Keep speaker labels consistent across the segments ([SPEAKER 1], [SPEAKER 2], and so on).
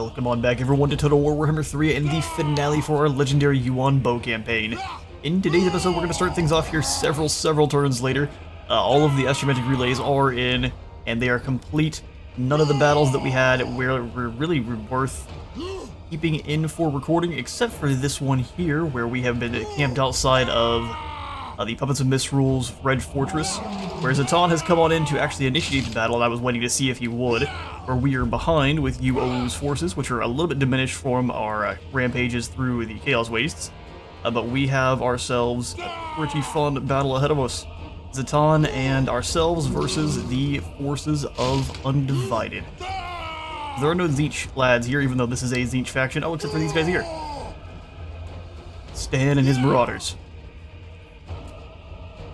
[SPEAKER 1] Welcome on back everyone to Total War Warhammer 3 and the finale for our legendary Yuan Bo campaign. In today's episode we're going to start things off here several turns later. All of the astrometric relays are in and they are complete. None of the battles that we had were really worth keeping in for recording, except for this one here where we have been camped outside of the Puppets of Misrule's Red Fortress, where Zatan has come on in to actually initiate the battle, and I was waiting to see if he would. Where we are behind with Yu'ou's forces, which are a little bit diminished from our rampages through the Chaos Wastes. But we have ourselves a pretty fun battle ahead of us. Zatan and ourselves versus the forces of Undivided. There are no Tzeentch lads here, even though this is a Tzeentch faction. Oh, except for these guys here. Stan and his Marauders.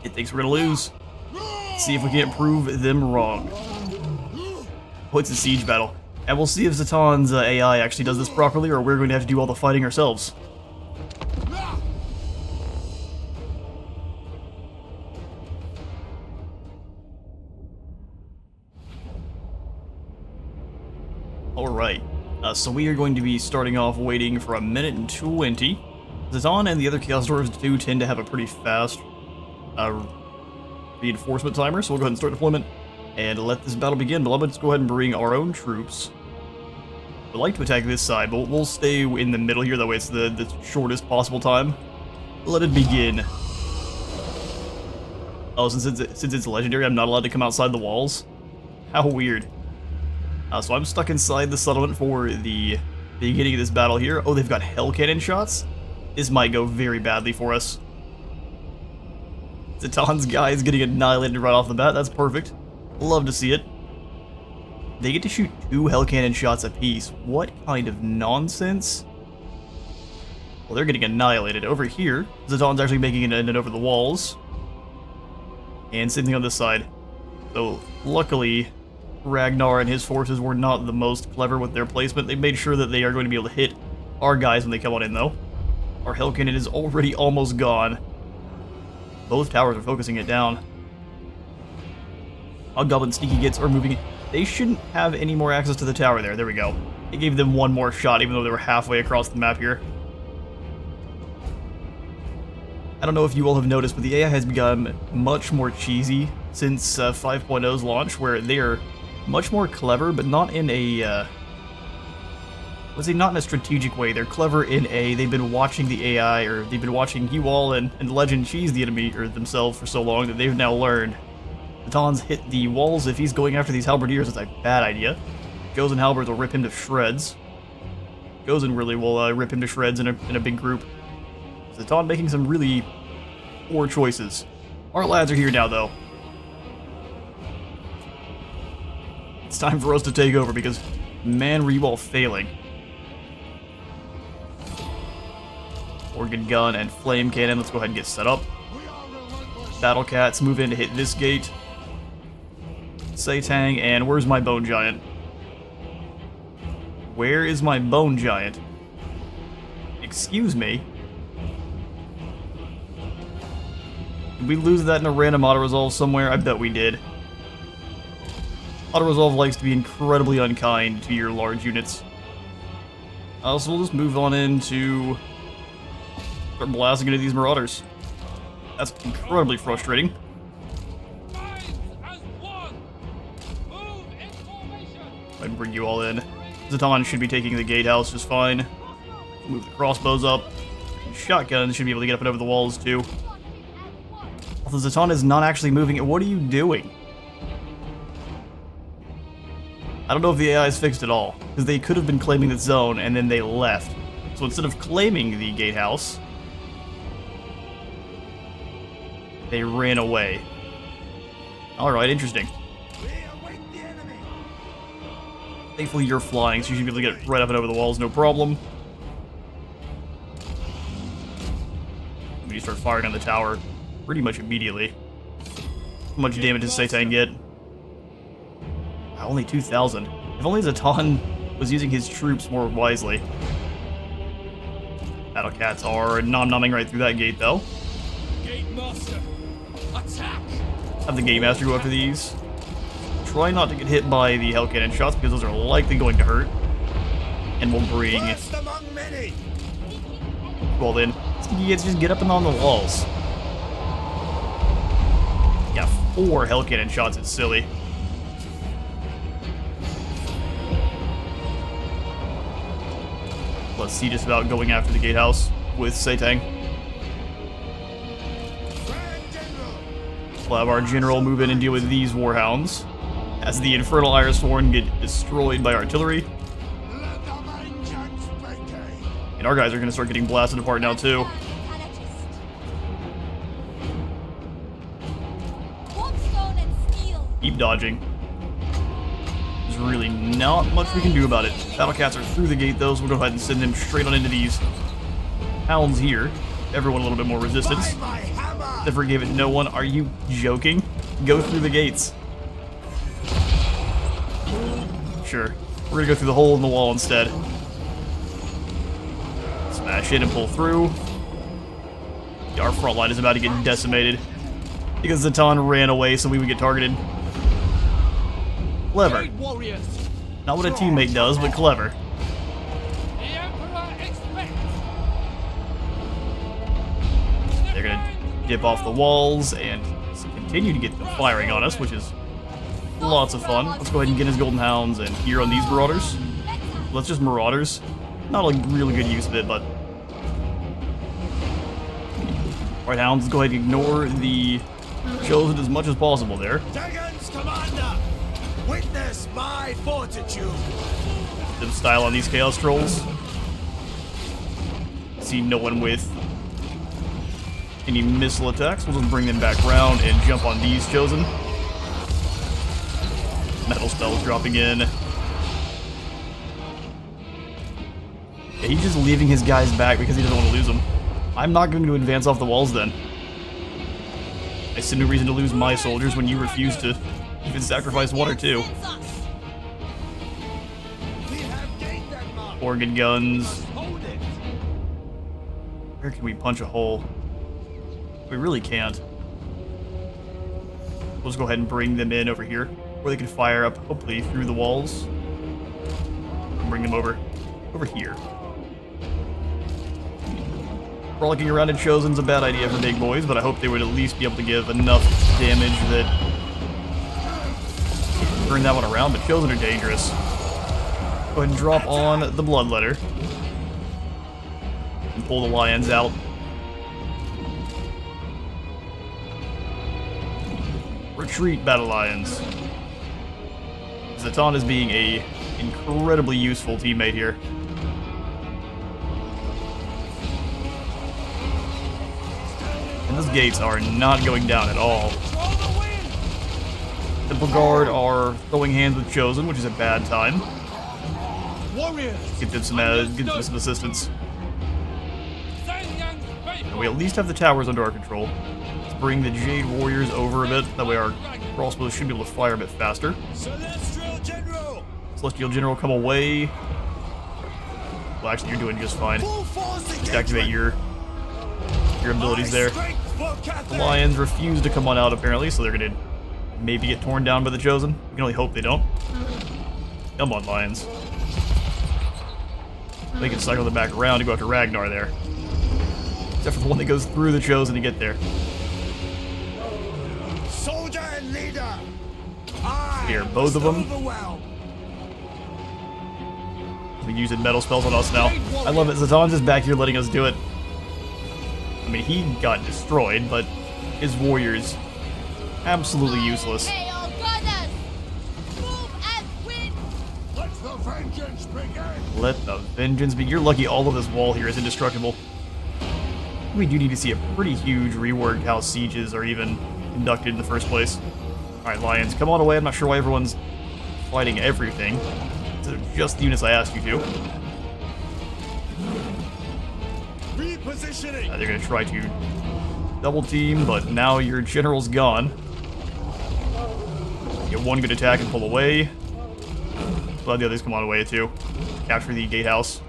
[SPEAKER 1] It thinks we're gonna lose. See if we can't prove them wrong. Oh, it's a siege battle. And we'll see if Zatan's AI actually does this properly, or we're going to have to do all the fighting ourselves. Alright, so we are going to be starting off waiting for 1:20. Zatan and the other Chaos Dwarves do tend to have a pretty fast reinforcement timer, so we'll go ahead and start deployment and let this battle begin. But let's go ahead and bring our own troops. We'd like to attack this side, but we'll stay in the middle here, that way it's the shortest possible time. Let it begin. Oh, since it's legendary, I'm not allowed to come outside the walls? How weird. So I'm stuck inside the settlement for the beginning of this battle here. Oh, they've got hell cannon shots? This might go very badly for us. Zatan's guy is getting annihilated right off the bat. That's perfect. Love to see it. They get to shoot 2 hell cannon shots apiece. What kind of nonsense? Well, they're getting annihilated. Over here, Zatan's actually making it over the walls. And same thing on this side. So, luckily, Ragnar and his forces were not the most clever with their placement. They made sure that they are going to be able to hit our guys when they come on in, though. Our hell cannon is already almost gone. Both towers are focusing it down. Hobgoblin Sneaky Gits are moving. They shouldn't have any more access to the tower there. There we go. It gave them one more shot, even though they were halfway across the map here. I don't know if you all have noticed, but the AI has become much more cheesy since 5.0's launch, where they are much more clever, but not in a... let's say not in a strategic way. They're clever in a, they've been watching the AI, or they've been watching you all and Legend cheese the enemy, or themselves for so long that they've now learned. Zatan's hit the walls. If he's going after these halberdiers, it's a bad idea. Gozen halberds will rip him to shreds. Gozen really will rip him to shreds in a big group. Zatan making some really poor choices. Our lads are here now, though. It's time for us to take over, because man, were you all failing. Organ gun and flame cannon. Let's go ahead and get set up. Battle cats move in to hit this gate. Satang, and where's my bone giant? Where is my bone giant? Excuse me. Did we lose that in a random auto-resolve somewhere? I bet we did. Auto-resolve likes to be incredibly unkind to your large units. So we'll just move on into... start blasting into these Marauders. That's incredibly frustrating. I'd bring you all in. Zatan should be taking the gatehouse just fine. Move the crossbows up. Shotguns should be able to get up and over the walls too. Although Zatan is not actually moving it. What are you doing? I don't know if the AI is fixed at all, because they could have been claiming the zone and then they left. So instead of claiming the gatehouse, they ran away. Alright, interesting. Thankfully you're flying, so you should be able to get right up and over the walls, no problem. We start firing on the tower pretty much immediately. How much damage does Satang get? Only 2,000. If only Zatan was using his troops more wisely. Battle cats are nom-nomming right through that gate, though. Gate master, attack! Have the Gate Master go after these. Try not to get hit by the Hell Cannon shots, because those are likely going to hurt. And we'll bring... Well then, just get up and on the walls. Yeah, 4 hell cannon shots is silly. Let's see just about going after the gatehouse with Satang. We'll have our general move in and deal with these warhounds as the Infernal Irisworn get destroyed by artillery. And our guys are going to start getting blasted apart now too. Keep dodging. There's really not much we can do about it. Battle cats are through the gate though, so we'll go ahead and send them straight on into these hounds here. Everyone a little bit more resistance. Never gave it no one. Are you joking? Go through the gates. Sure. We're gonna go through the hole in the wall instead. Smash in and pull through. Our front line is about to get decimated because Zatan ran away so we would get targeted. Clever. Not what a teammate does, but clever. They're gonna dip off the walls and continue to get them firing on us, which is lots of fun. Let's go ahead and get his golden hounds and here on these marauders. Let's just marauders. Not a really good use of it, but... Alright, hounds, let's go ahead and ignore the chosen as much as possible there.
[SPEAKER 2] Dragon's commander, witness my fortitude.
[SPEAKER 1] Them style on these chaos trolls. See no one with any missile attacks. We'll just bring them back around and jump on these chosen. Metal spells dropping in. Yeah, he's just leaving his guys back because he doesn't want to lose them. I'm not going to advance off the walls then. I see no reason to lose my soldiers when you refuse to even sacrifice 1 or 2. Organ guns. Where can we punch a hole? We really can't. We'll just go ahead and bring them in over here, where they can fire up, hopefully, through the walls. And bring them over here. Frolicking around in Chosen's a bad idea for big boys, but I hope they would at least be able to give enough damage that turn that one around, but Chosen are dangerous. Go ahead and drop on the Bloodletter. And pull the lions out. Retreat, Battle Lions. Zatan is being a incredibly useful teammate here. And those gates are not going down at all. Temple Guard are throwing hands with Chosen, which is a bad time. Get them some assistance. And we at least have the towers under our control. Let's bring the Jade Warriors over a bit. That way our crossbows should be able to fire a bit faster. Celestial General, come away. Well, actually, you're doing just fine. Just activate your abilities there. The Lions refuse to come on out, apparently, so they're going to maybe get torn down by the Chosen. We can only hope they don't. Come on, Lions. They can cycle them back around to go after Ragnar there. Except for the one that goes through the Chosen to get there.
[SPEAKER 2] Soldier and leader.
[SPEAKER 1] Here, both of them. We're using metal spells on us now. I love it. Zatan's just back here letting us do it. I mean, he got destroyed, but his warriors, absolutely useless. Let the vengeance be. You're lucky all of this wall here is indestructible. We do need to see a pretty huge rework how sieges are even conducted in the first place. Alright, Lions, come on away. I'm not sure why everyone's fighting everything. Instead of just the units I asked you to. They're going to try to double team, but now your general's gone. Get one good attack and pull away. Let the others come on away too. Capture the gatehouse.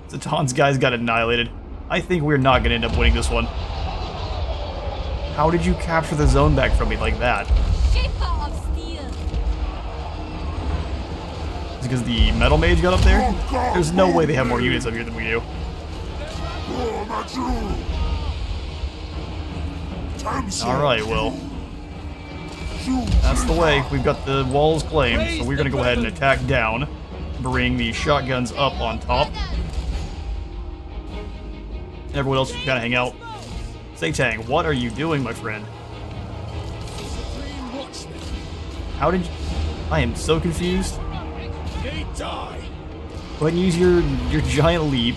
[SPEAKER 1] Zatan's guys got annihilated. I think we're not going to end up winning this one. How did you capture the zone back from me like that? because the metal mage got up there? There's no way they have more units up here than we do. Alright, well. That's the way. We've got the walls claimed, so we're going to go ahead and attack down. Bring the shotguns up on top. Everyone else can kind of hang out. Satang, what are you doing, my friend? How did you... I am so confused. Go ahead and use your giant leap.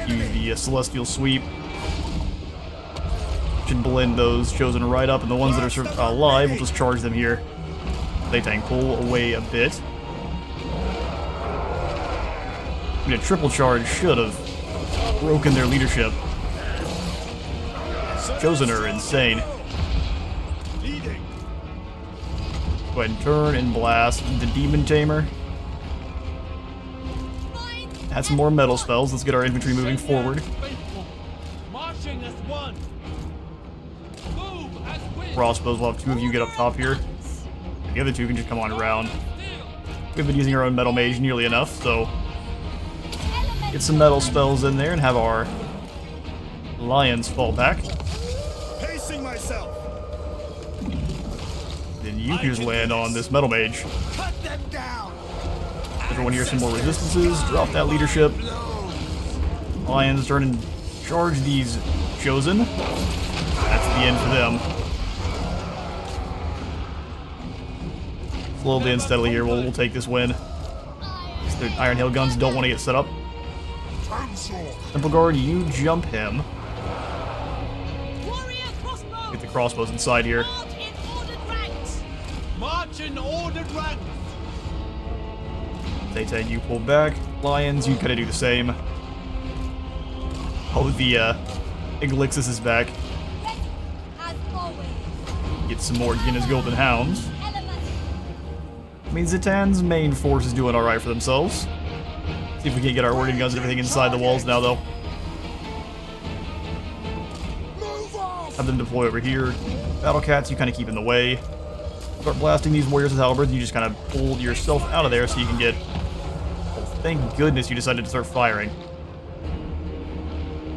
[SPEAKER 1] Use the celestial sweep. Should blend those chosen right up, and the ones that are alive, we'll just charge them here. Satang, pull away a bit. I mean, a triple charge should have broken their leadership. Chosen are insane. Go ahead and turn and blast the Demon Tamer. Add some more metal spells. Let's get our infantry moving forward. Crossbows, we'll have two of you get up top here. The other two can just come on around. We've been using our own metal mage nearly enough, so get some metal spells in there and have our lions fall back.
[SPEAKER 2] Pacing myself.
[SPEAKER 1] Then you can just land on this metal mage.
[SPEAKER 2] Cut them down.
[SPEAKER 1] Everyone here some more resistances. Drop that leadership. Lions turn and charge these chosen. That's the end for them. Slowly and steadily here, we'll take this win. The Iron Hail guns don't want to get set up. Temple Guard, you jump him. Get the crossbows inside here.
[SPEAKER 2] March in ordered ranks.
[SPEAKER 1] Cathay, you pull back. Lions, you gotta do the same. Oh, the Iglixis is back. Get some more Guinness Golden Hounds. I mean, Zitan's main force is doing alright for themselves. See if we can get our organ guns and everything inside the walls now, though. Have them deploy over here. Battle Cats, you kind of keep in the way. Start blasting these warriors with halberds, you just kind of pull yourself out of there so you can get... Oh, thank goodness you decided to start firing.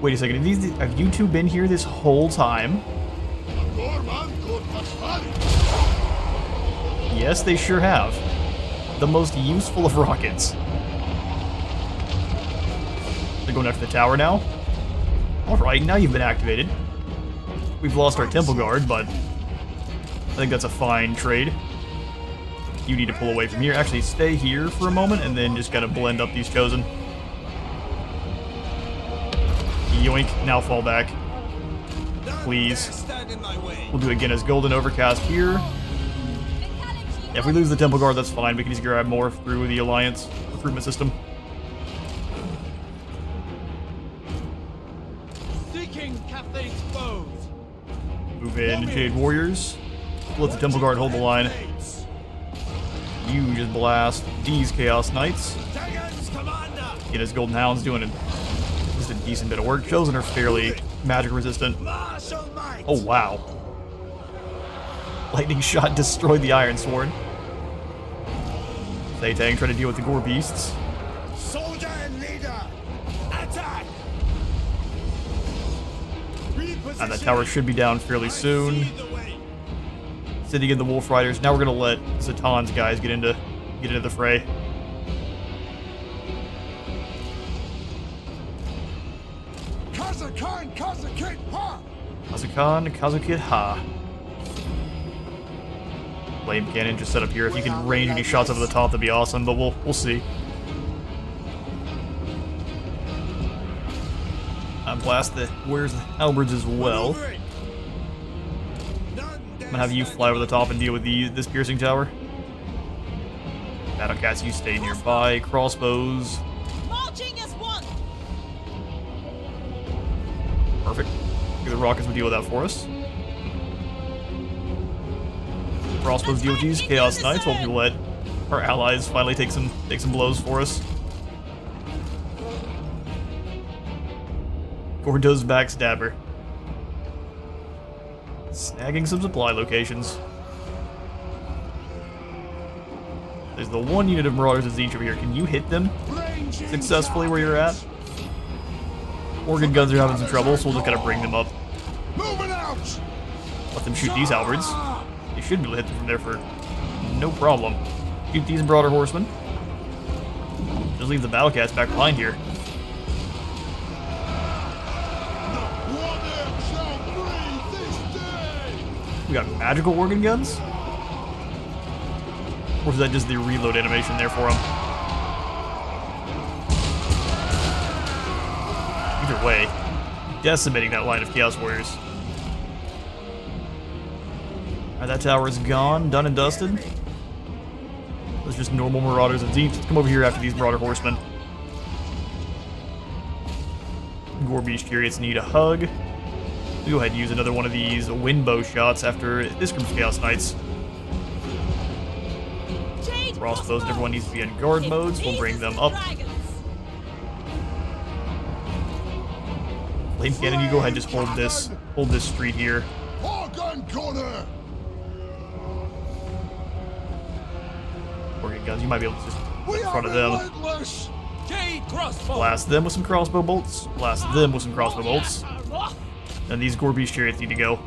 [SPEAKER 1] Wait a second, have you two been here this whole time? Yes, they sure have. The most useful of rockets. They're going after the tower now. Alright, now you've been activated. We've lost our Temple Guard, but I think that's a fine trade. You need to pull away from here. Actually, stay here for a moment and then just gotta blend up these chosen. Yoink, now fall back. Please. We'll do it again as Golden Overcast here. Yeah, if we lose the Temple Guard, that's fine. We can just grab more through the Alliance recruitment system.
[SPEAKER 2] Seeking Cathay's foes.
[SPEAKER 1] Move in, Jade Warriors. Let the Temple Guard hold the line. You just blast these Chaos Knights. Get his Golden Hounds doing just a decent bit of work. Chosen are fairly magic resistant. Oh, wow. Lightning shot destroyed the Iron Sword. Satang trying to deal with the Gore Beasts.
[SPEAKER 2] Soldier and leader, attack!
[SPEAKER 1] And that tower should be down fairly soon. Sitting in the Wolf Riders. Now we're gonna let Zatan's guys get into the fray.
[SPEAKER 2] Kazakan, Kazakit, ha!
[SPEAKER 1] Kazakan, Kazakit, ha. Flame cannon just set up here. If you can range any shots over the top, that'd be awesome, but we'll see. Blast the where's the halberds as well. I'm gonna have you fly over the top and deal with this piercing tower. Battle Cats, you stay nearby. Crossbows.
[SPEAKER 3] Marching as one.
[SPEAKER 1] Perfect. The rockets will deal with that for us. Crossbows deal with these Chaos Knights while we let our allies finally take some blows for us. Gordo's backstabber. Snagging some supply locations. There's the one unit of Marauders of Zinch over here. Can you hit them successfully where you're at? Organ guns are having some trouble, so we'll just gotta bring them up.
[SPEAKER 2] Moving out.
[SPEAKER 1] Let them shoot these halberds. They should be able to hit them from there for no problem. Shoot these Marauder Horsemen. Just leave the Battle Cats back behind here. We got magical organ guns? Or is that just the reload animation there for them? Either way, decimating that line of Chaos Warriors. Alright, that tower is gone, done and dusted. There's just normal Marauders of Zinch. Let's come over here after these Marauder Horsemen. Gorbeach Chariots need a hug. We'll go ahead and use another one of these Yuan Bo shots after this group's Chaos Knights.
[SPEAKER 3] Jade
[SPEAKER 1] Crossbows and everyone needs to be in guard modes. We'll bring them up. Flame Cannon, you go ahead and just hold this street here.
[SPEAKER 2] Organ corner.
[SPEAKER 1] Organ guns, you might be able to just get in front of them.
[SPEAKER 2] Relentless. Jade crossbow.
[SPEAKER 1] Blast them with some crossbow bolts. Blast them with some crossbow bolts. And these Gorbeach Chariots need to go.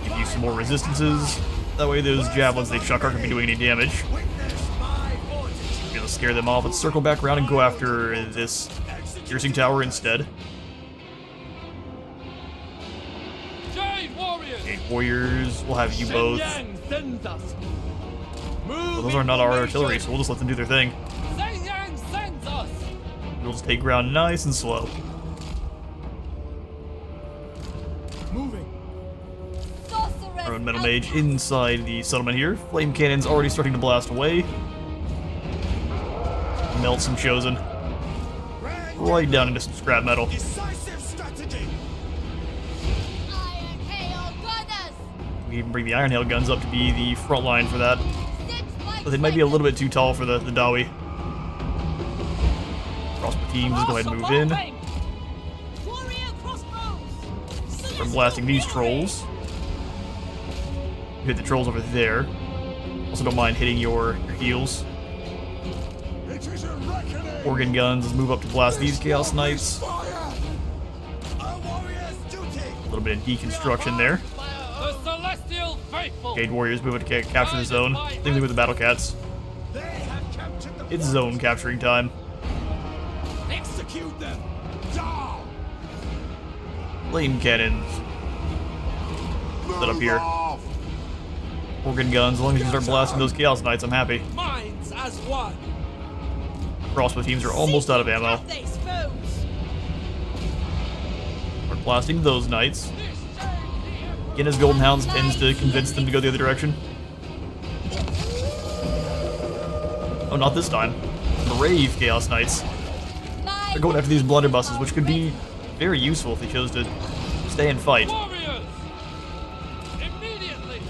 [SPEAKER 1] Give you some more resistances. That way those javelins they chuck aren't going to be doing any damage. Be able to scare them off. Let's circle back around and go after this piercing tower instead.
[SPEAKER 2] Jade warriors.
[SPEAKER 1] Jade Warriors, we'll have you both. Well, those are not our artillery, so we'll just let them do their thing. We'll just take ground nice and slow.
[SPEAKER 2] Moving.
[SPEAKER 1] Our own Metal Mage inside the settlement here. Flame Cannon's already starting to blast away. Melt some Chosen. Right down into some scrap metal.
[SPEAKER 2] Decisive strategy.
[SPEAKER 3] Iron Hail Gunners!
[SPEAKER 1] We even bring the Iron Hail guns up to be the front line for that. But they might be a little bit too tall for the Dawi. Crossbow teams, just go ahead and move in.
[SPEAKER 3] Warrior crossbows!
[SPEAKER 1] We're blasting these trolls. Hit the trolls over there. Also don't mind hitting your heals.
[SPEAKER 2] It is a reckoning.
[SPEAKER 1] Organ guns, let's move up to blast these Chaos Knights.
[SPEAKER 2] Fire. A warrior's duty.
[SPEAKER 1] A little bit of deconstruction there.
[SPEAKER 2] The celestial faithful.
[SPEAKER 1] Jade Warriors moving to capture the zone. Same thing with the Battle Cats.
[SPEAKER 2] They have captured the
[SPEAKER 1] It's zone capturing time.
[SPEAKER 2] Execute them. Down.
[SPEAKER 1] Flame Cannons. Set up here.
[SPEAKER 2] Off.
[SPEAKER 1] Organ guns, as long as you start blasting those Chaos Knights, I'm happy.
[SPEAKER 2] Minds as one.
[SPEAKER 1] Crossbow teams are almost out of ammo.
[SPEAKER 3] Cathay's foes!
[SPEAKER 1] We're blasting those Knights. Again, as Golden Hounds tends to convince them to go the other direction. Oh, not this time. Brave Chaos Knights. They're going after these blunderbusses, which could be very useful if they chose to stay and fight.
[SPEAKER 2] Warriors. Immediately.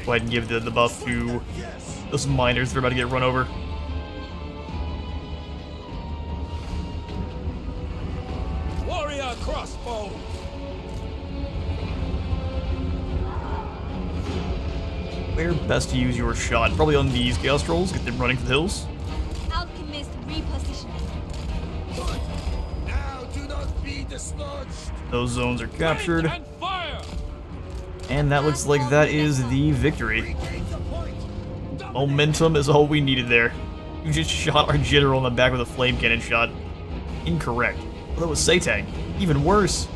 [SPEAKER 1] Go ahead and give the buff to those miners that are about to get run over.
[SPEAKER 2] Warrior crossbow.
[SPEAKER 1] Where best to use your shot? Probably on these Chaos Trolls, get them running for the hills.
[SPEAKER 3] Alchemist repositioning.
[SPEAKER 2] Now do not be dislodged.
[SPEAKER 1] Those zones are captured.
[SPEAKER 2] And fire.
[SPEAKER 1] And that looks like that is the victory.
[SPEAKER 2] Regain the point.
[SPEAKER 1] Momentum is all we needed there. You just shot our general in the back with a flame cannon shot. Incorrect. Well, that was Satang. Even worse.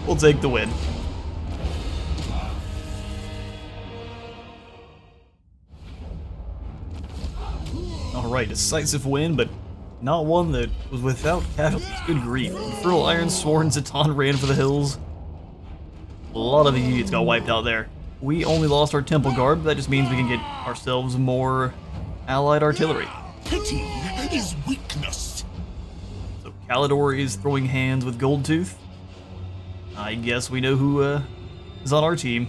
[SPEAKER 1] We'll take the win. Alright, decisive win, but not one that was without casualties. Good grief. Infernal Iron Sworn Zatan ran for the hills. A lot of the units got wiped out there. We only lost our Temple Guard, but that just means we can get ourselves more allied artillery.
[SPEAKER 2] Pity is weakness.
[SPEAKER 1] So Kalidor is throwing hands with Goldtooth. I guess we know who is on our team.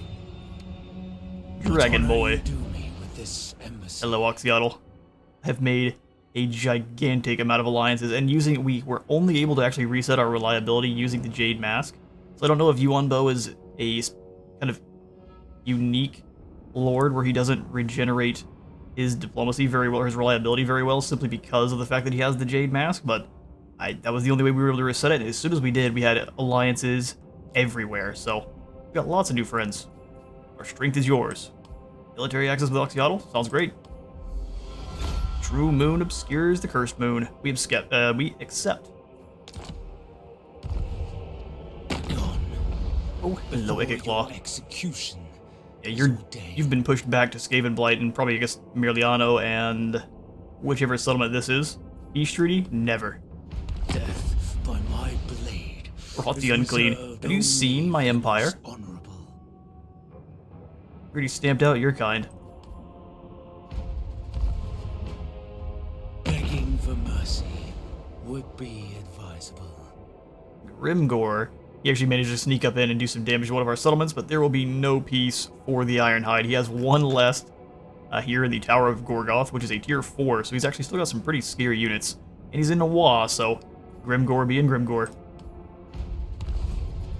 [SPEAKER 1] Dragon Boy. Hello, Oxyotl. I have made a gigantic amount of alliances, and we were only able to actually reset our reliability using the Jade mask. So I don't know if Yuan Bo is a kind of unique lord where he doesn't regenerate his diplomacy very well, or his reliability very well, simply because of the fact that he has the Jade mask, but that was the only way we were able to reset it. As soon as we did, we had alliances everywhere, so we got lots of new friends. Our strength is yours. Military access with Oxyotl? Sounds great. True moon obscures the cursed moon. We accept.
[SPEAKER 2] Gone.
[SPEAKER 1] Oh, hello, Ikiclaw.
[SPEAKER 2] Execution.
[SPEAKER 1] Yeah, you've been pushed back to Skaven Blight and probably, I guess, Mirliano and whichever settlement this is. Peace treaty? Never.
[SPEAKER 2] Death by my blade.
[SPEAKER 1] Rot the unclean. Have you seen my empire?
[SPEAKER 2] Honorable.
[SPEAKER 1] Already stamped out your kind.
[SPEAKER 2] Begging for mercy would be advisable.
[SPEAKER 1] Grimgore. He actually managed to sneak up in and do some damage to one of our settlements, but there will be no peace for the Ironhide. He has one less here in the Tower of Gorgoth, which is a tier 4, so he's actually still got some pretty scary units. And he's in Nawa, so Grimgore being Grimgore.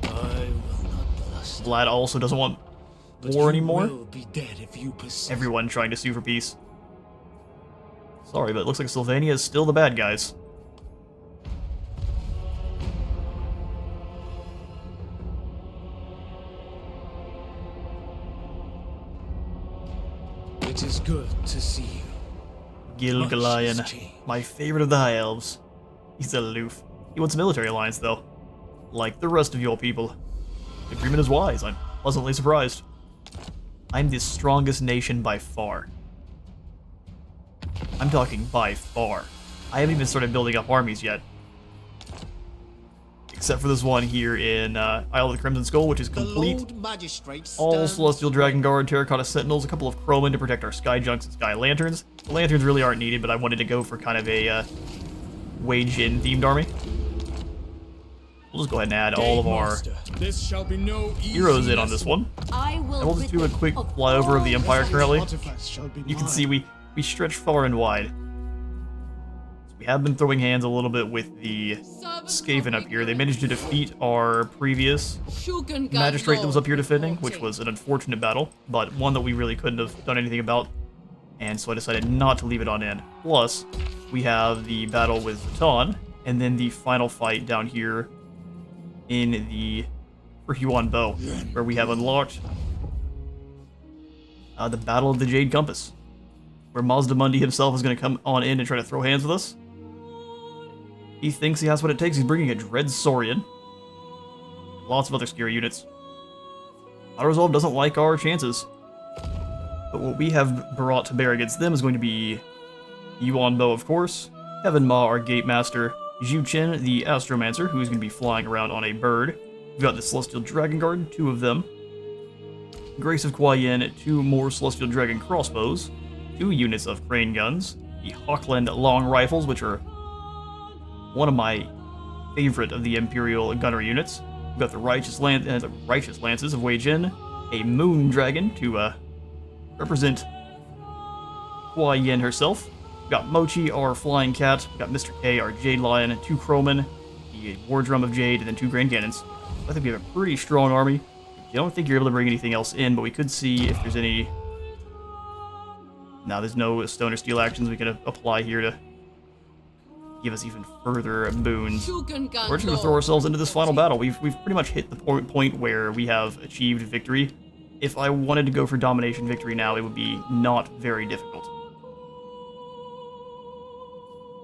[SPEAKER 2] I will not bluster.
[SPEAKER 1] Vlad also doesn't want
[SPEAKER 2] But
[SPEAKER 1] war
[SPEAKER 2] you
[SPEAKER 1] anymore.
[SPEAKER 2] will be dead if you persist.
[SPEAKER 1] Everyone trying to sue for peace. Sorry, but it looks like Sylvania is still the bad guys.
[SPEAKER 2] It is good to see you.
[SPEAKER 1] Gilgalion,
[SPEAKER 2] Much has changed.
[SPEAKER 1] my favorite of the High Elves. He's aloof. He wants a military alliance, though. Like the rest of your people. The agreement is wise. I'm pleasantly surprised. I'm the strongest nation by far. I'm talking by far. I haven't even started building up armies yet. Except for this one here in Isle of the Crimson Skull, which is complete. All Celestial Dragon Guard, Terracotta Sentinels, a couple of Chromen to protect our Sky Junks and Sky Lanterns. The Lanterns really aren't needed, but I wanted to go for kind of a Wage-In themed army. We'll just go ahead and add all of our
[SPEAKER 2] This shall be no
[SPEAKER 1] heroes in on this one.
[SPEAKER 3] I will.
[SPEAKER 1] And we'll just do a quick flyover of the Empire currently. You can see we stretch far and wide. So we have been throwing hands a little bit with the Skaven up here. They managed to defeat our previous magistrate that was up here defending, which was an unfortunate battle, but one that we really couldn't have done anything about. And so I decided not to leave it on in. Plus, we have the battle with Zatan, and then the final fight down here in the Yuan Bo, where we have unlocked the Battle of the Jade Compass, where Mazdamundi himself is going to come on in and try to throw hands with us. He thinks he has what it takes. He's bringing a Dread Saurian. Lots of other scary units. Auto-Resolve doesn't like our chances. But what we have brought to bear against them is going to be Yuan Bo, of course, Heaven Ma, our Gate Master, Zhu Chen, the Astromancer, who's going to be flying around on a bird. We've got the Celestial Dragon Guard, 2 of them. Grace of Kuai Yin, 2 more Celestial Dragon Crossbows, 2 units of Crane Guns, the Hawkland Long Rifles, which are one of my favorite of the Imperial Gunnery units. We've got the Righteous Lances of Wei Jin, a Moon Dragon to represent Kuai Yin herself. We've got Mochi, our Flying Cat. We've got Mr. K, our Jade Lion, 2 Chromen, the War Drum of Jade, and then 2 Grand Cannons. I think we have a pretty strong army. I don't think you're able to bring anything else in, but we could see if there's any... Now, there's no stone or steel actions we can apply here to give us even further boons. We're just going to throw ourselves into this final battle. We've pretty much hit the point where we have achieved victory. If I wanted to go for domination victory now, it would be not very difficult.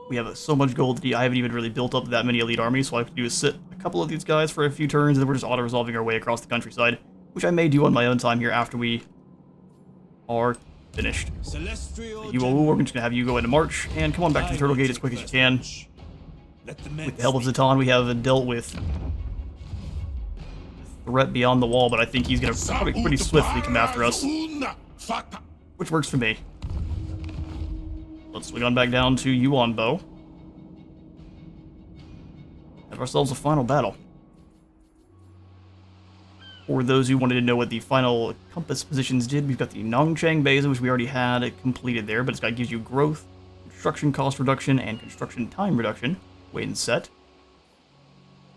[SPEAKER 1] We have so much gold that I haven't even really built up that many elite armies, so all I have to do is sit a couple of these guys for a few turns, and then we're just auto-resolving our way across the countryside, which I may do on my own time here after we are finished. We're just going to have you go into March, and come on back to the Turtle Gate as quick as you can. With the help of Zatan, we have dealt with a threat beyond the wall, but I think he's going to probably pretty swiftly come after us, which works for me. Let's swing on back down to Yuan Bo. Have ourselves a final battle. For those who wanted to know what the final compass positions did, we've got the Nongchang Basin, which we already had completed there, but it gives you growth, construction cost reduction and construction time reduction. Wait and set.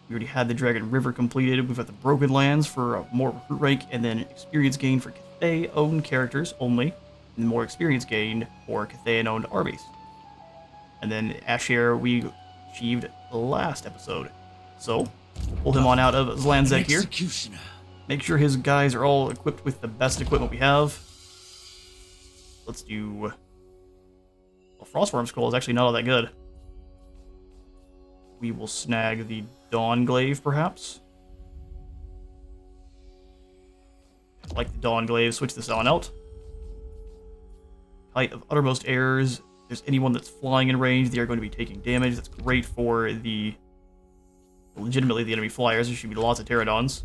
[SPEAKER 1] We already had the Dragon River completed. We've got the Broken Lands for more recruit rank, and then experience gain for Cathay-owned characters only, and more experience gained for Cathay-owned armies. And then Asher we achieved last episode. So, we'll pull him on out of Zlanzek here.
[SPEAKER 2] Executioner.
[SPEAKER 1] Make sure his guys are all equipped with the best equipment we have. Let's do... Well, Frostworm Skull is actually not all that good. We will snag the Dawnglaive, perhaps. Like the Dawnglaive, switch this on out. Height of Uttermost Errors. If there's anyone that's flying in range, they are going to be taking damage. That's great for the... legitimately the enemy flyers. There should be lots of Pterodons.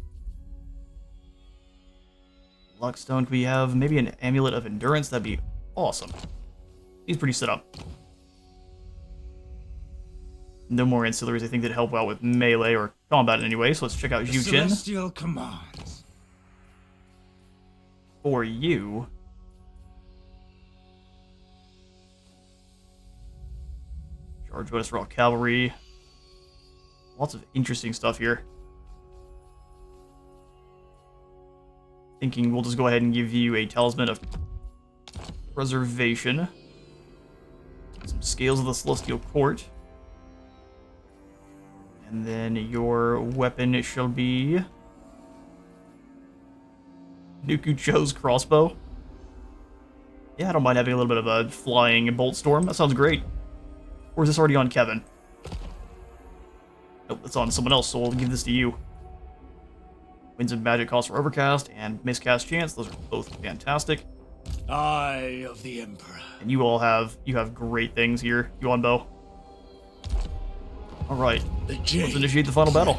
[SPEAKER 1] Luckstone, could we have maybe an Amulet of Endurance? That'd be awesome. He's pretty set up. No more ancillaries, I think, that help out with melee or combat anyway, so let's check out Yu Chin.
[SPEAKER 2] Celestial commands.
[SPEAKER 1] For you... Charge bonus for all cavalry. Lots of interesting stuff here. Thinking we'll just go ahead and give you a Talisman of Preservation. Some Scales of the Celestial Court. And then your weapon shall be... Nuku Cho's crossbow. Yeah, I don't mind having a little bit of a flying bolt storm. That sounds great. Or is this already on Kevin? Nope, it's on someone else, so we'll give this to you. Winds of Magic cost for Overcast and Miscast Chance. Those are both fantastic.
[SPEAKER 2] Eye of the Emperor.
[SPEAKER 1] And you have great things here, Yuan Bo. Alright, let's initiate the final battle.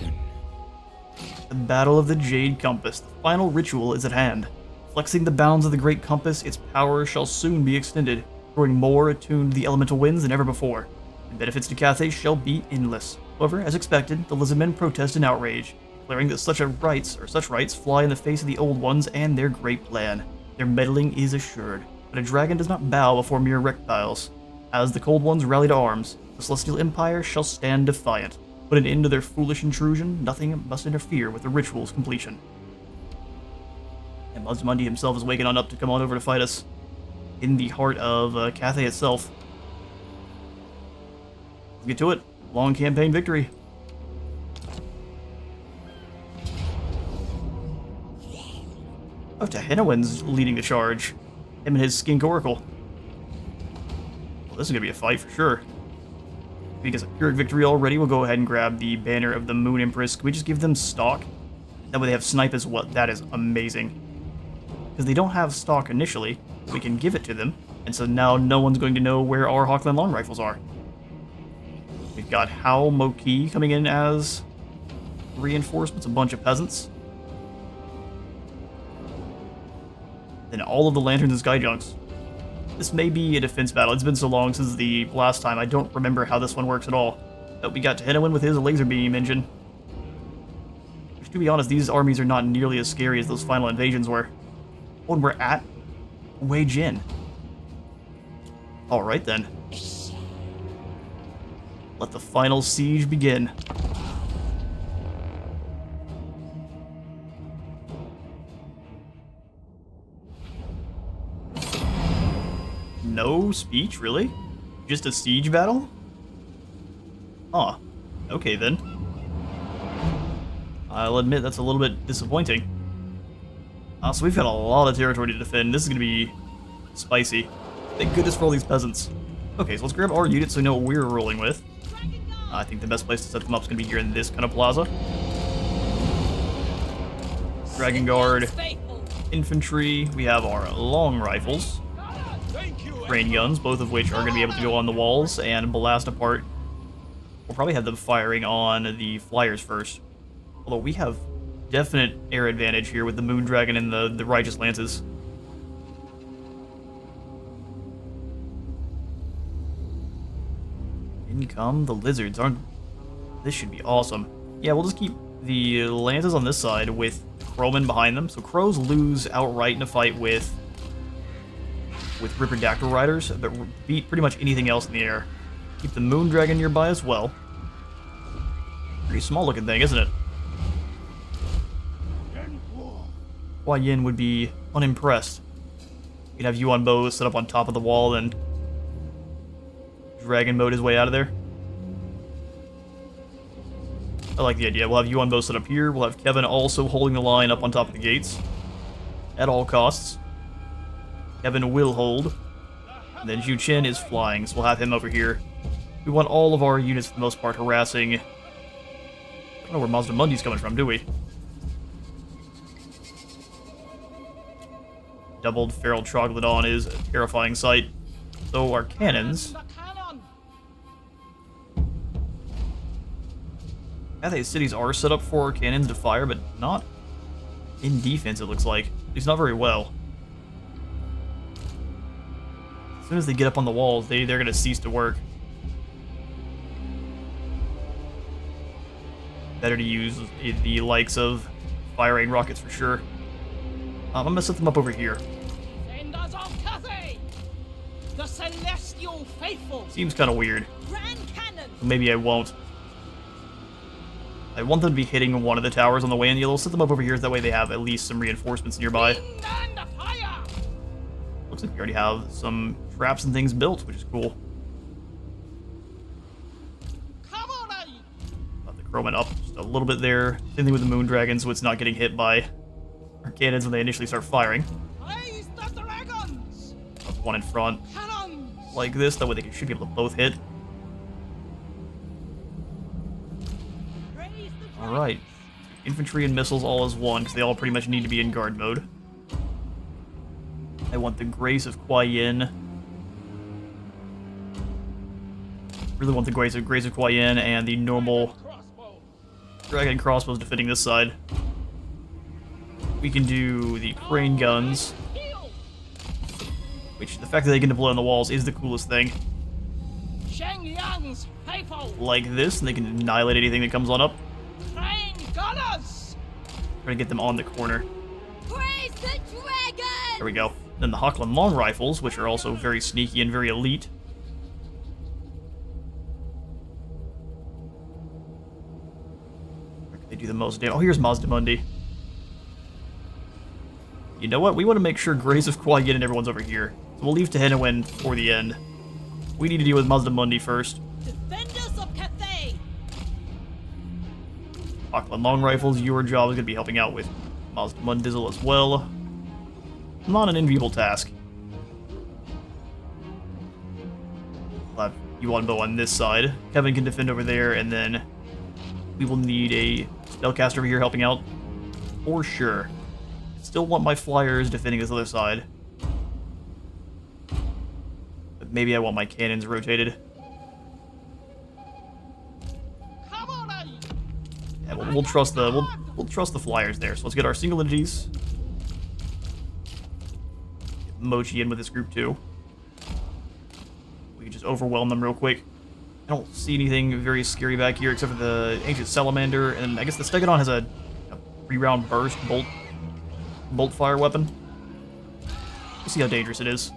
[SPEAKER 1] The Battle of the Jade Compass. The final ritual is at hand. Flexing the bounds of the Great Compass, its power shall soon be extended, growing more attuned to the elemental winds than ever before. The benefits to Cathay shall be endless. However, as expected, the lizardmen protest in outrage, declaring that such rights fly in the face of the old ones and their great plan. Their meddling is assured, but a dragon does not bow before mere reptiles. As the cold ones rally to arms, the Celestial Empire shall stand defiant. Put an end to their foolish intrusion, nothing must interfere with the ritual's completion. And Mundi himself is waking on up to come on over to fight us in the heart of Cathay itself. Let's get to it. Long campaign victory. Oh, Tahenowin's leading the charge. Him and his Skink Oracle. Well, this is going to be a fight for sure. Because of Pyrrhic victory already, we'll go ahead and grab the Banner of the Moon Empress. Can we just give them stock? That way they have Snipe as well. That is amazing. Because they don't have stock initially, we can give it to them. And so now no one's going to know where our Hawkland Long Rifles are. We've got Hao Moki coming in as reinforcements, a bunch of peasants. Then all of the Lanterns and Skyjunks. This may be a defense battle. It's been so long since the last time, I don't remember how this one works at all. But we got Tahenowin with his laser beam engine. Which, to be honest, these armies are not nearly as scary as those final invasions were. When we're at Wei Jin. Alright then. Let the final siege begin. No speech, really? Just a siege battle? Huh. Okay then. I'll admit that's a little bit disappointing. So we've got a lot of territory to defend. This is going to be spicy. Thank goodness for all these peasants. Okay, so let's grab our units so we know what we're rolling with. I think the best place to set them up is going to be here in this kind of plaza. Dragon Guard, infantry, we have our long rifles, rain guns, both of which are going to be able to go on the walls and blast apart. We'll probably have them firing on the flyers first. Although we have definite air advantage here with the Moon Dragon and the Righteous Lances. In come the lizards. This should be awesome. Yeah, we'll just keep the lances on this side with crowmen behind them. So crows lose outright in a fight with with Ripperdactyl Riders, but beat pretty much anything else in the air. Keep the Moon Dragon nearby as well. Pretty small looking thing, isn't it? Hua Yin would be unimpressed. You'd have Yuan Bo set up on top of the wall and dragon mode his way out of there. I like the idea. We'll have Yuan Bo set up here. We'll have Kevin also holding the line up on top of the gates. At all costs. Kevin will hold. And then Zhu Chen is flying, so we'll have him over here. We want all of our units, for the most part, harassing... I don't know where Mazda Mundi's coming from, do we? Doubled Feral Troglodyte is a terrifying sight. So our cannons... Cathay cities are set up for cannons to fire, but not in defense, it looks like. At least not very well. As soon as they get up on the walls, they're going to cease to work. Better to use the likes of firing rockets for sure. I'm going to set them up over here.
[SPEAKER 2] Defenders of Cathay! The celestial faithful!
[SPEAKER 1] Seems kind of weird.
[SPEAKER 3] Grand cannon.
[SPEAKER 1] Maybe I won't. I want them to be hitting one of the towers on the way in. You'll set them up over here, so that way they have at least some reinforcements nearby.
[SPEAKER 2] Wind and fire!
[SPEAKER 1] Looks like we already have some traps and things built, which is cool.
[SPEAKER 2] Cavalry!
[SPEAKER 1] Got the Chroman up just a little bit there. Same thing with the Moon Dragon, so it's not getting hit by our cannons when they initially start firing.
[SPEAKER 2] Raise the dragons!
[SPEAKER 1] Up one in front,
[SPEAKER 2] Cannons!
[SPEAKER 1] like this, that way they should be able to both hit.
[SPEAKER 2] Raise the
[SPEAKER 1] Alright. Infantry and missiles all as one, because they all pretty much need to be in guard mode. I want the Grace of Hua Yin. Really want the Grace of Hua Yin and the normal
[SPEAKER 2] crossbow!
[SPEAKER 1] Dragon crossbows defending this side. We can do the crane guns,
[SPEAKER 2] Heal!
[SPEAKER 1] which the fact that they can deploy on the walls is the coolest thing.
[SPEAKER 2] Sheng Yang's faithful!
[SPEAKER 1] Like this, and they can annihilate anything that comes on up.
[SPEAKER 2] Train gunners!
[SPEAKER 1] Try to get them on the corner.
[SPEAKER 3] Praise the dragon.
[SPEAKER 1] There we go. Then the Hoklin long rifles, which are also very sneaky and very elite. Where can they do the most damage? Oh, here's Mazda Mundi. You know what? We want to make sure Grace of Hua Yin and everyone's over here. So we'll leave Tehenawin for the end. We need to deal with Mazda Mundi first.
[SPEAKER 3] Defenders of Cathay.
[SPEAKER 1] Hoklin long rifles, your job is going to be helping out with Mazda Mundizzle as well. Not an enviable task. We'll have Yuan Bo on this side. Kevin can defend over there, and then we will need a spellcaster over here helping out. For sure. Still want my flyers defending this other side. But maybe I want my cannons rotated.
[SPEAKER 2] Cavalry!
[SPEAKER 1] Yeah, we'll trust the we'll trust the flyers there. So let's get our single entities. Get Mochi in with this group too. We can just overwhelm them real quick. I don't see anything very scary back here except for the ancient salamander, and I guess the Stegodon has a 3-round burst bolt fire weapon. We'll see how dangerous it is.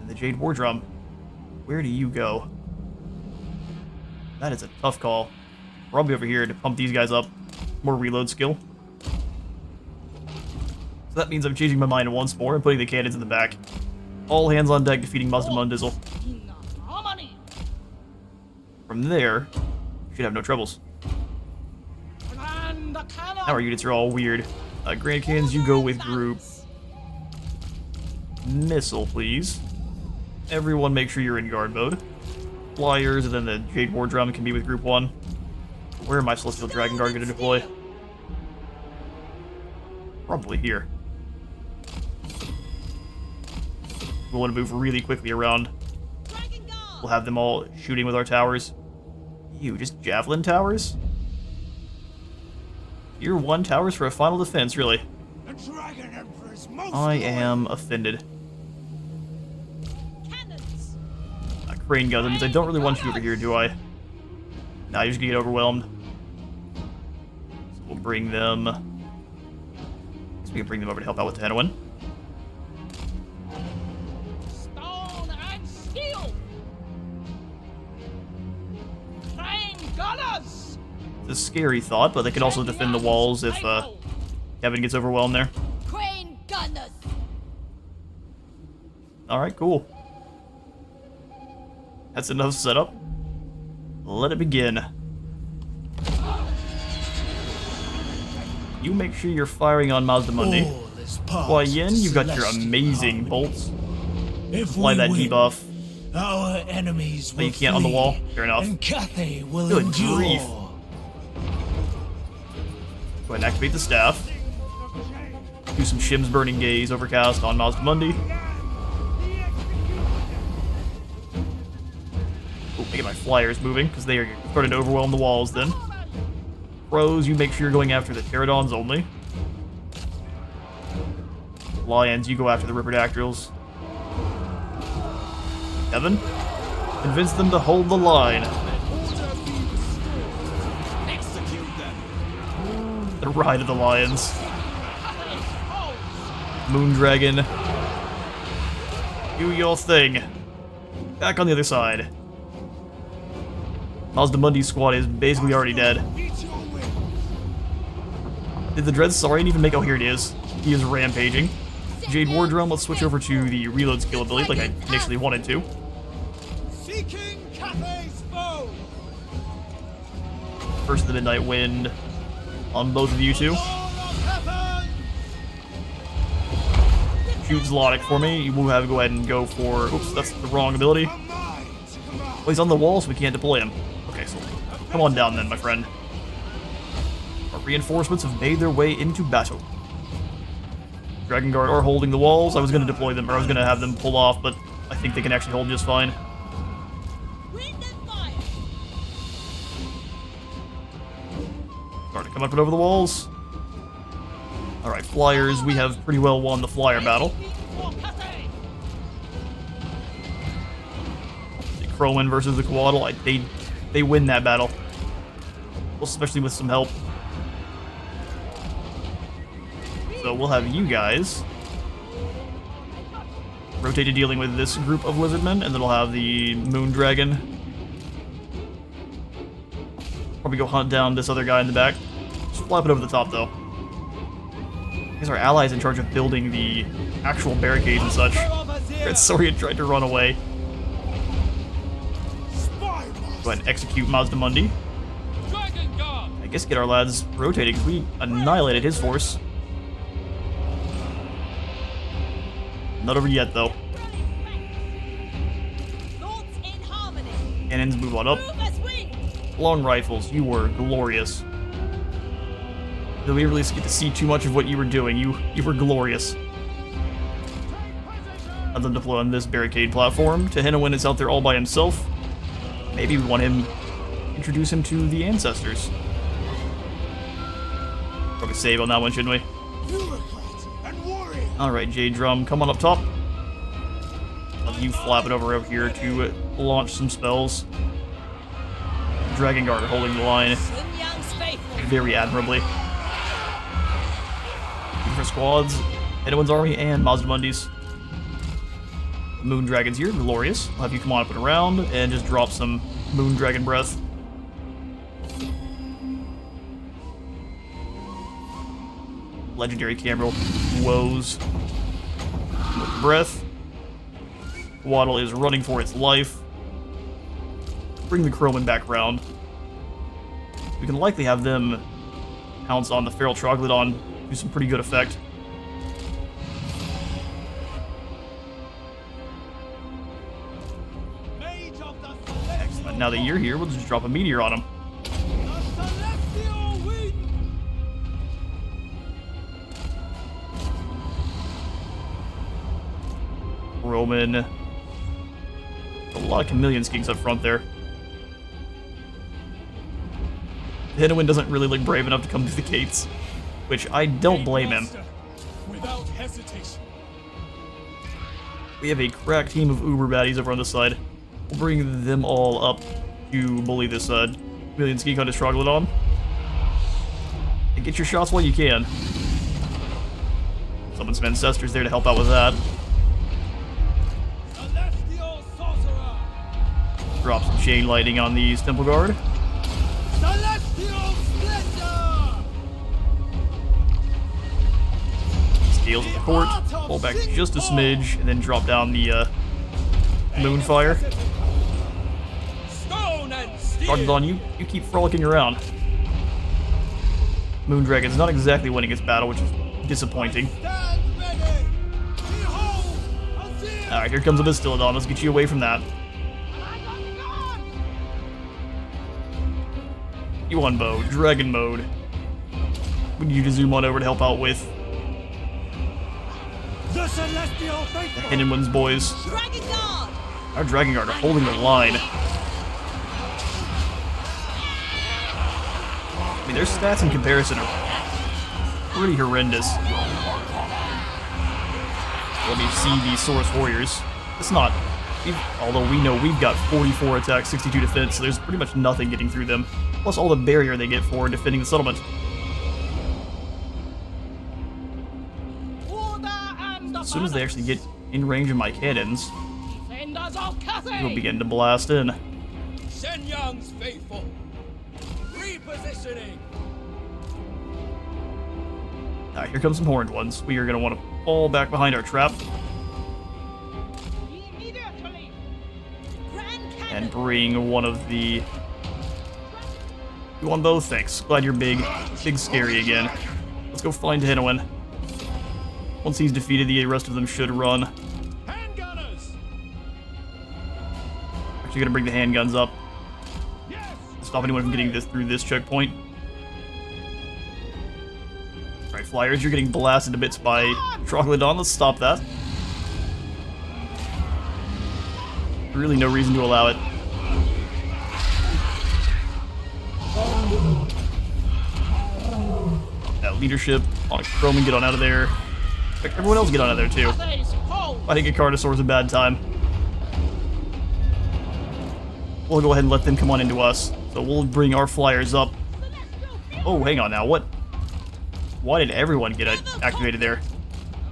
[SPEAKER 1] And the Jade War Drum. Where do you go? That is a tough call. We're probably over here to pump these guys up. More reload skill. So that means I'm changing my mind once more and putting the cannons in the back. All hands on deck defeating Mazda Mundizzle.
[SPEAKER 2] In harmony!
[SPEAKER 1] From there, you should have no troubles.
[SPEAKER 2] Grand cannon!
[SPEAKER 1] Now our units are all weird. Grand Cannons, you go with group. Missile, please. Everyone make sure you're in guard mode. Flyers, and then the Jade War Drum can be with group 1. Where am I Celestial Dragon Guard going to deploy? Probably here. We'll want to move really quickly around.
[SPEAKER 3] Dragon guard.
[SPEAKER 1] We'll have them all shooting with our towers. Ew, just javelin towers? Tier 1 towers for a final defense, really.
[SPEAKER 2] The Dragon Emperor's most
[SPEAKER 1] I am offended.
[SPEAKER 3] Cannons.
[SPEAKER 1] Crane guns, that means I don't really want you over here, do I? Nah, you're just gonna get overwhelmed. So we'll bring them... I guess we can bring them over to help out with Tehenawin. It's a scary thought, but they can also defend the walls if Kevin gets overwhelmed there.
[SPEAKER 3] Crane gunners.
[SPEAKER 1] Alright, cool. That's enough setup. Let it begin. You make sure you're firing on Mazdamundi. Why, Yin, you've got your amazing bolts. Apply that debuff.
[SPEAKER 2] Our enemies will
[SPEAKER 1] You can't on the wall. Fair enough.
[SPEAKER 2] And Cathay will
[SPEAKER 1] Good
[SPEAKER 2] endure.
[SPEAKER 1] grief. Go ahead and activate the staff. Do some Shim's Burning Gaze overcast on Mazdamundi. Oh, making my flyers moving, because they are starting to overwhelm the walls then. Pros, you make sure you're going after the pterodons only. Lions, you go after the Ripperdactyls. Kevin, convince them to hold the line. The Ride of the Lions. Moondragon. Do your thing. Back on the other side. Mazdamundi's squad is basically already dead. Did the Dread Saurian even make... Oh, here it is. He is rampaging. Jade Wardrum, let's switch over to the reload skill ability like I initially wanted to.
[SPEAKER 2] Seeking Cathay's foe.
[SPEAKER 1] First the Midnight Wind on both of you two. Shoot Zlodic for me. We'll have to go ahead and go for... Oops, that's the wrong ability. Well, he's on the wall, so we can't deploy him. Okay, so come on down then, my friend. Our reinforcements have made their way into battle. Dragon Guard are holding the walls. I was going to deploy them, or I was going to have them pull off, but I think they can actually hold just fine.
[SPEAKER 3] Wind and fire.
[SPEAKER 1] Starting to come up and over the walls. Alright, Flyers, we have pretty well won the Flyer battle. The Crowman versus the Coatl, they win that battle. Especially with some help. So we'll have you guys rotate to dealing with this group of lizardmen, and then we'll have the Moondragon probably go hunt down this other guy in the back. Just flap it over the top, though. These are allies in charge of building the actual barricades and such. Red Saurian tried to run away. Go ahead and execute Mazdamundi. I guess get our lads rotating, because we annihilated his force. Not over yet, though.
[SPEAKER 3] Thoughts in harmony.
[SPEAKER 1] Cannons move on up.
[SPEAKER 3] Move as wind.
[SPEAKER 1] Long rifles, you were glorious. Though we really get to see too much of what you were doing. You were glorious. I'd then deploy on this barricade platform. Tehennawin is out there all by himself. Maybe we want him, introduce him to the ancestors. Probably save on that one, shouldn't we? Alright, Jade Drum, come on up top. Let you flap it over here to launch some spells. Dragon Guard holding the line
[SPEAKER 3] Sun Yang's faithful.
[SPEAKER 1] very admirably. For squads, Tehennawin's army, and Mazdamundi's. Moondragon's here, glorious. I'll have you come on up and around and just drop some Moondragon breath. Legendary Cameral woes with breath. Waddle is running for its life. Bring the Crowman back round. We can likely have them pounce on the Feral Troglodyte, do some pretty good effect. Excellent. Now that you're here, we'll just drop a meteor on him. Roman. A lot of chameleon skinks up front there. Tehennawin doesn't really look brave enough to come through the gates, which I don't blame him.
[SPEAKER 2] Without hesitation.
[SPEAKER 1] We have a crack team of uber baddies over on this side. We'll bring them all up to bully this chameleon skink on his Troglodyte. And get your shots while you can. Summon some ancestors there to help out with that. Drop some chain lightning on these Temple Guard.
[SPEAKER 2] Celestial
[SPEAKER 1] scales of the court, pull back just a smidge, and then drop down the Moonfire.
[SPEAKER 2] Stone and steel.
[SPEAKER 1] Charges on you. You keep frolicking around. Moondragon's not exactly winning its battle, which is disappointing.
[SPEAKER 2] Stand ready. Behold, Azir.
[SPEAKER 1] Alright, here comes a Bastillodon. Let's get you away from that. Yuan Bo, Dragon Mode. We need you to zoom on over to help out with
[SPEAKER 2] The celestial
[SPEAKER 1] the
[SPEAKER 2] faithful.
[SPEAKER 1] Hidden Ones boys.
[SPEAKER 3] Dragon Guard!
[SPEAKER 1] Our Dragon Guard are holding the line. I mean, their stats in comparison are pretty horrendous. Let me see these Saurus Warriors. It's not... Although we know we've got 44 attack, 62 defense, so there's pretty much nothing getting through them. Plus all the barrier they get for defending the settlement.
[SPEAKER 3] Order and
[SPEAKER 1] As soon as they actually get in range of my cannons,
[SPEAKER 3] defenders of Cathay!
[SPEAKER 1] we'll begin to blast in.
[SPEAKER 2] Shenyang's faithful. Repositioning.
[SPEAKER 1] Alright, here comes some horned ones. We are going to want to fall back behind our trap
[SPEAKER 3] Immediately! Grand Cannon!
[SPEAKER 1] and bring one of the... Yuan Bo, thanks. Glad you're big scary again. Let's go find Hinowen. Once he's defeated, the rest of them should run.
[SPEAKER 2] Handgunners.
[SPEAKER 1] Actually gonna bring the handguns up.
[SPEAKER 2] Yes.
[SPEAKER 1] Stop anyone from getting this through this checkpoint. Alright, Flyers, you're getting blasted to bits by Troglodon. Let's stop that. Really no reason to allow it. That leadership on Chroman, get on out of there. Heck, everyone else get on out of there too.
[SPEAKER 3] Cathay's hold!
[SPEAKER 1] I think a Carnosaur's a bad time. We'll go ahead and let them come on into us. So we'll bring our Flyers up. Oh, hang on now. What? Why did everyone get activated there?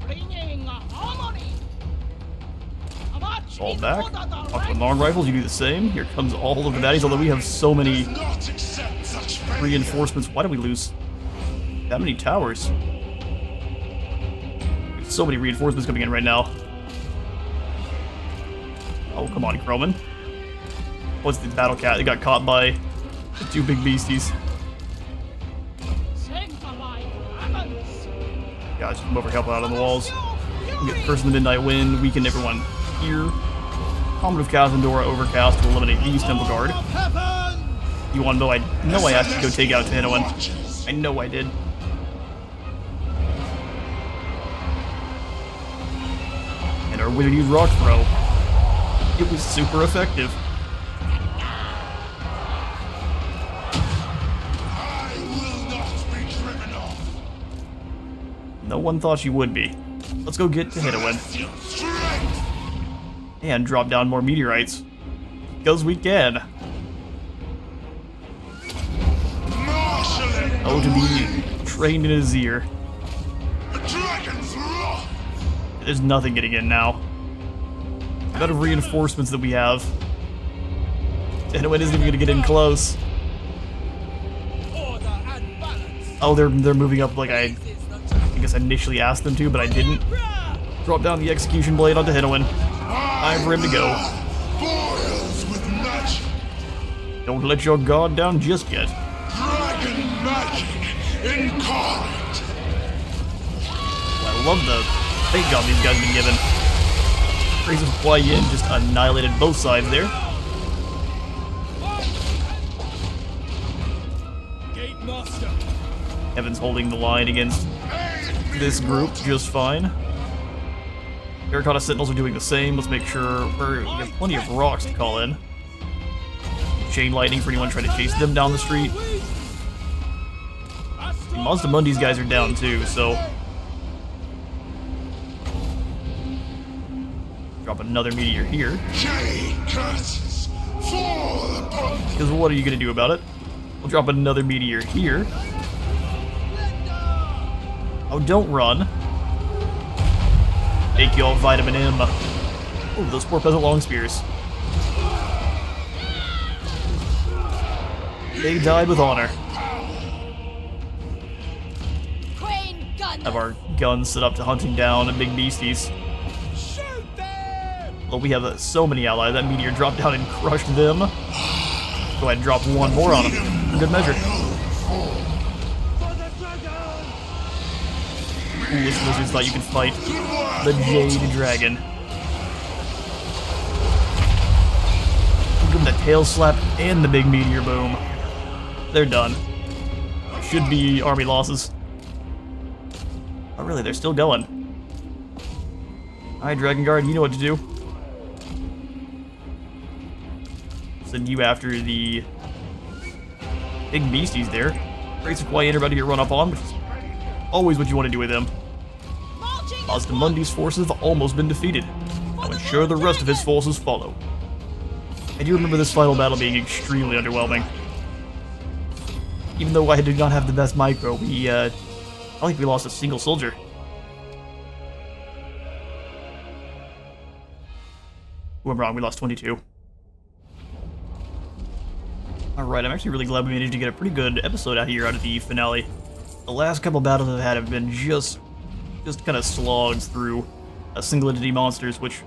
[SPEAKER 3] Bringing harmony!
[SPEAKER 1] Fall back. Talk with long rifles, you do the same. Here comes all of the baddies, although we have so many reinforcements. Why did we lose that many towers? There's so many reinforcements coming in right now. Oh, come on, Chroman. What's the battle cat? They got caught by the two big beasties. Guys, come over, help out on the walls. We'll get first in the Midnight Wind, weaken everyone here. Comet of Kazandora overcast to eliminate these Temple Guard. Yuan Bo, I know I asked you to go take out Hinowen. I know I did. And our Wizard used Rock Throw. It was super effective. No one thought you would be. Let's go get to Hinowen. And drop down more meteorites. Because we can. Oh, to be trained in Azir. There's nothing getting in now. The amount of reinforcements that we have. Hinowen isn't even going to get in close.
[SPEAKER 2] Order and balance.
[SPEAKER 1] Oh, they're moving up like I guess I initially asked them to, but I didn't. Drop down the execution blade onto Hinowen. Time for him to go.
[SPEAKER 4] Boils with magic.
[SPEAKER 1] Don't let your guard down just yet.
[SPEAKER 4] Dragon magic incarnate.
[SPEAKER 1] Well, I love the fake job these guys have been given. Crazy Fly Yin just annihilated both sides there.
[SPEAKER 2] Gate master.
[SPEAKER 1] Evan's holding the line against this group just fine. Terracotta Sentinels are doing the same. Let's make sure we have plenty of rocks to call in. Chain lightning for anyone trying to chase them down the street. Mazdamundi's guys are down too, so drop another meteor here.
[SPEAKER 4] Jade curses fall upon thee.
[SPEAKER 1] Because what are you gonna do about it? We'll drop another meteor here. Oh, don't run. Take your vitamin M. Oh, those poor peasant long spears. They died with honor.
[SPEAKER 3] Crane gun
[SPEAKER 1] have our guns set up to hunting down big beasties. Well, we have so many allies. That meteor dropped down and crushed them. Go ahead and drop one more on them. For good measure. Foolish lizards thought you could fight the Jade dragon. Give them the tail slap and the big meteor boom. They're done. Should be army losses. Oh, really? They're still going. Alright, Dragon Guard, you know what to do. Send you after the big beasties there. Race of Quiet about to get run up on, which is always what you want to do with them. Osmundi's forces have almost been defeated. Now ensure the rest of his forces follow. I do remember this final battle being extremely underwhelming. Even though I did not have the best micro, I don't think we lost a single soldier. Oh, I'm wrong, we lost 22. Alright, I'm actually really glad we managed to get a pretty good episode out here out of the finale. The last couple battles I've had have been just kind of slogs through single entity monsters, which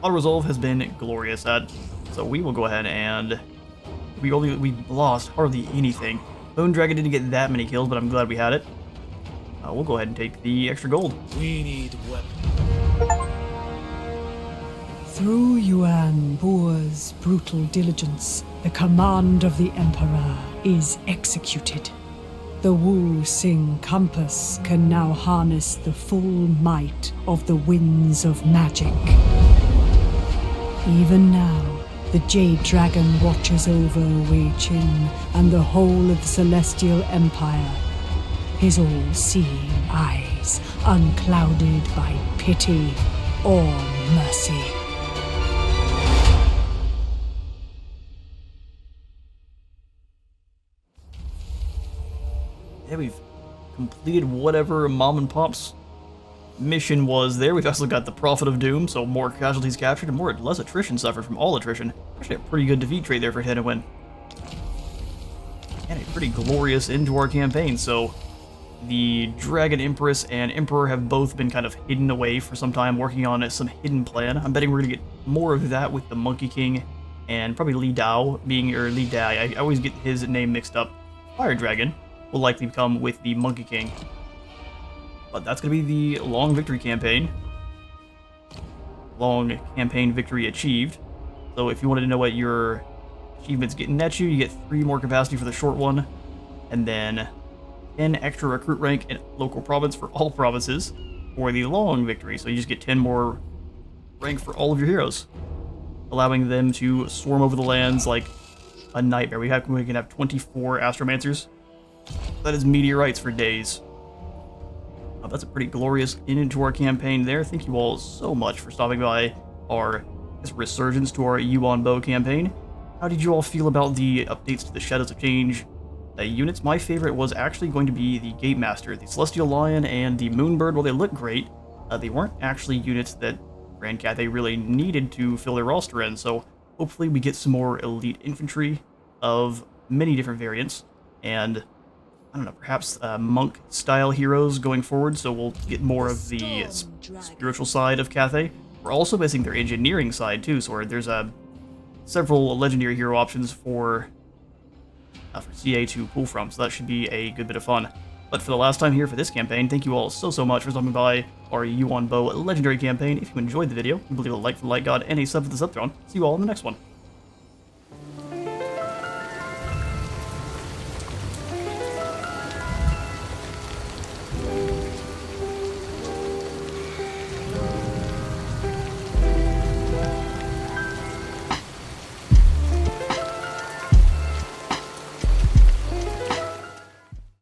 [SPEAKER 1] Auto Resolve has been glorious at. So we will go ahead and we lost hardly anything. Bone Dragon didn't get that many kills, but I'm glad we had it. We'll go ahead and take the extra gold.
[SPEAKER 2] We need weapons.
[SPEAKER 5] Through Yuan Bo's brutal diligence, the command of the Emperor is executed. The Wu Sing compass can now harness the full might of the winds of magic. Even now, the Jade Dragon watches over Wei Qin and the whole of the Celestial Empire, his all-seeing eyes unclouded by pity or mercy.
[SPEAKER 1] Yeah, we've completed whatever Mom and Pop's mission was there. We've also got the Prophet of Doom, so more casualties captured and less attrition suffered from all attrition. Actually, a pretty good defeat trade there for hit and win. And a pretty glorious end to our campaign. So the Dragon Empress and Emperor have both been kind of hidden away for some time, working on some hidden plan. I'm betting we're gonna get more of that with the Monkey King and probably Li Dao being, or Li Dai. I always get his name mixed up. Fire Dragon will likely come with the Monkey King. But that's going to be the long victory campaign. Long campaign victory achieved. So if you wanted to know what your achievements getting at you, you get 3 more capacity for the short one, and then 10 extra recruit rank in local province for all provinces for the long victory. So you just get 10 more rank for all of your heroes, allowing them to swarm over the lands like a nightmare. We can have 24 Astromancers. That is meteorites for days. That's a pretty glorious end into our campaign there. Thank you all so much for stopping by our resurgence to our Yuan Bo campaign. How did you all feel about the updates to the Shadows of Change units? My favorite was actually going to be the Gatemaster, the Celestial Lion, and the Moonbird. While they look great, they weren't actually units that Grand Cathay really needed to fill their roster in, so hopefully we get some more elite infantry of many different variants, and I don't know, perhaps monk-style heroes going forward, so we'll get more of the spiritual side of Cathay. We're also missing their engineering side, too, so there's several legendary hero options for CA to pull from, so that should be a good bit of fun. But for the last time here for this campaign, thank you all so much for stopping by our Yuan Bo legendary campaign. If you enjoyed the video, you believe a like for the Light God and a sub for the Subthrone. See you all in the next one.